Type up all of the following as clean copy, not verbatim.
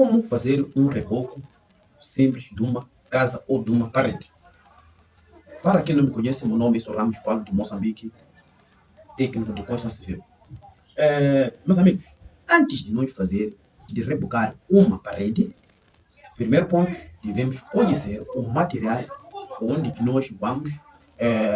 como fazer um reboco simples de uma casa ou de uma parede. Para quem não me conhece, meu nome é Sr. Ramos, falo de Moçambique, técnico de construção civil. Meus amigos, antes de nós fazer, de rebocar uma parede, primeiro ponto, devemos conhecer o material onde que nós vamos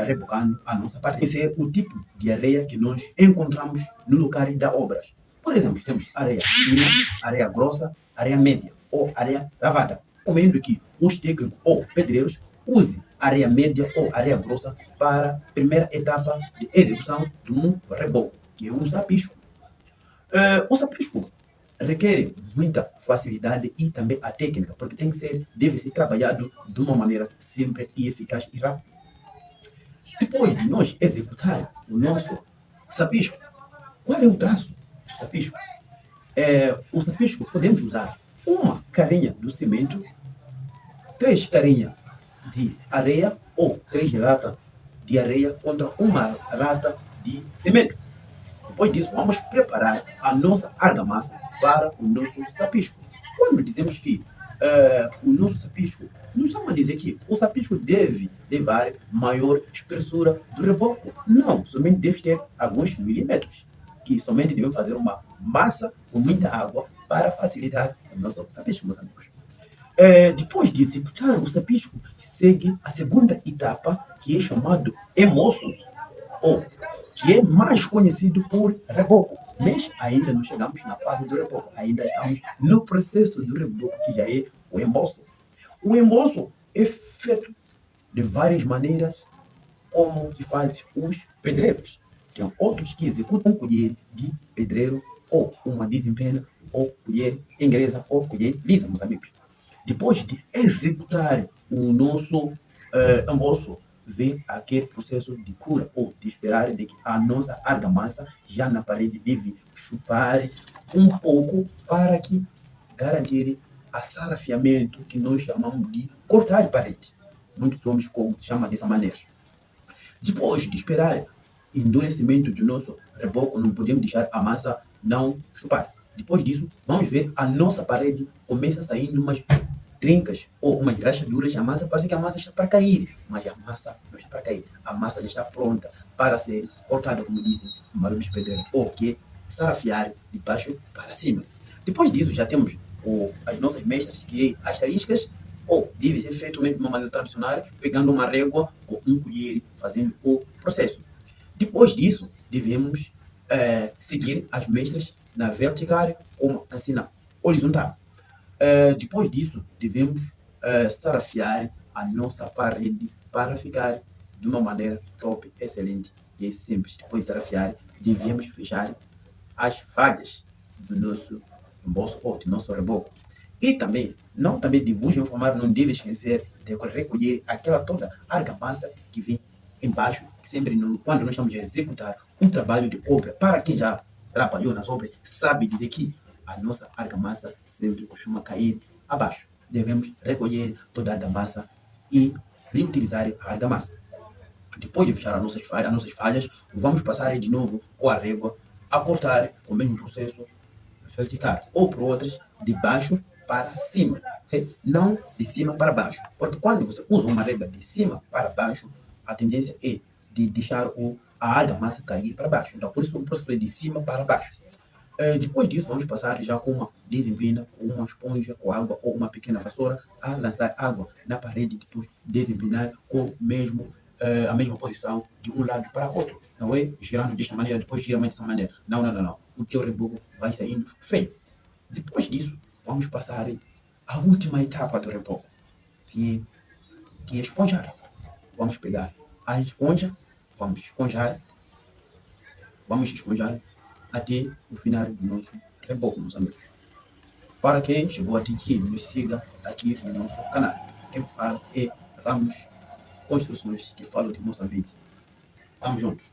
rebocando a nossa parede. Conhecer o tipo de areia que nós encontramos no local da obra. Por exemplo, temos areia fina, areia grossa, areia média ou areia lavada. Recomendo que os técnicos ou pedreiros usem areia média ou areia grossa para a primeira etapa de execução de um reboco, que é o sapisco. O sapisco requer muita facilidade e também a técnica, porque deve ser trabalhado de uma maneira simples e eficaz e rápida. Depois de nós executar o nosso sapisco, qual é o traço do sapisco? O sapisco podemos usar uma carinha do cimento, 3 carinhas de areia ou 3 latas de areia contra uma lata de cimento. Depois disso, vamos preparar a nossa argamassa para o nosso sapisco. Quando dizemos que o nosso sapisco, não estamos a dizer que o sapisco deve levar maior espessura do reboco. Não, somente deve ter alguns milímetros, que somente devemos fazer uma massa com muita água para facilitar o nosso sapisco, meus amigos. Depois de executar o sapisco, segue a segunda etapa, que é chamado embolso, ou que é mais conhecido por reboco. Mas ainda não chegamos na fase do reboco, ainda estamos no processo do reboco, que já é o embolso. O embolso é feito de várias maneiras, como que fazem os pedreiros. Tem outros que executam colher de pedreiro, ou uma desempena, ou colher inglesa, ou colher lisa, meus amigos. Depois de executar o nosso embolso, vem aquele processo de cura, ou de esperar de que a nossa argamassa já na parede deve chupar um pouco para que garantir a sarafiamento, que nós chamamos de cortar a parede. Muitos homens chamam dessa maneira. Depois de esperar endurecimento do nosso reboco, não podemos deixar a massa não chupar. Depois disso, vamos ver a nossa parede começa saindo umas trincas ou umas rachaduras. A massa parece que a massa está para cair, mas a massa não está para cair. A massa já está pronta para ser cortada, como dizem os malucos pedreiros, ou que sarafiar de baixo para cima. Depois disso, já temos as nossas mestras, que é as tariscas, ou deve ser feito mesmo de uma maneira tradicional, pegando uma régua ou um colher, fazendo o processo. Depois disso, devemos seguir as mestras na vertical, como assim na horizontal. Depois disso, devemos sarafiar a nossa parede para ficar de uma maneira top, excelente e simples. Depois de sarafiar, devemos fechar as falhas do nosso embolso ou do nosso reboco. E também de vos informar, não deve esquecer de recolher aquela toda argamassa que vem embaixo, que sempre, quando nós estamos a executar um trabalho de obra, para quem já trabalhou nas obras, sabe dizer que a nossa argamassa sempre costuma cair abaixo. Devemos recolher toda a argamassa e reutilizar a argamassa. Depois de fechar as nossas falhas, vamos passar de novo com a régua a cortar com o mesmo processo vertical, ou por outras, de baixo para cima, okay? Não de cima para baixo, porque quando você usa uma régua de cima para baixo, a tendência é de deixar a argamassa cair para baixo. Então, por isso o processo é de cima para baixo. Depois disso, vamos passar já com uma desempina, com uma esponja, com água ou uma pequena vassoura, a lançar água na parede, depois desempinar com a mesma posição de um lado para o outro. Não é girando desta maneira, depois girando dessa maneira. Não. O teu reboco vai saindo feio. Depois disso, vamos passar a última etapa do reboco, que é esponjar. Vamos pegar a esponja, vamos esponjar até o final do nosso reboco, meus amigos. Para quem chegou até aqui, nos siga aqui no nosso canal. Quem fala é Ramos Construções, que fala de Moçambique. Tamo juntos.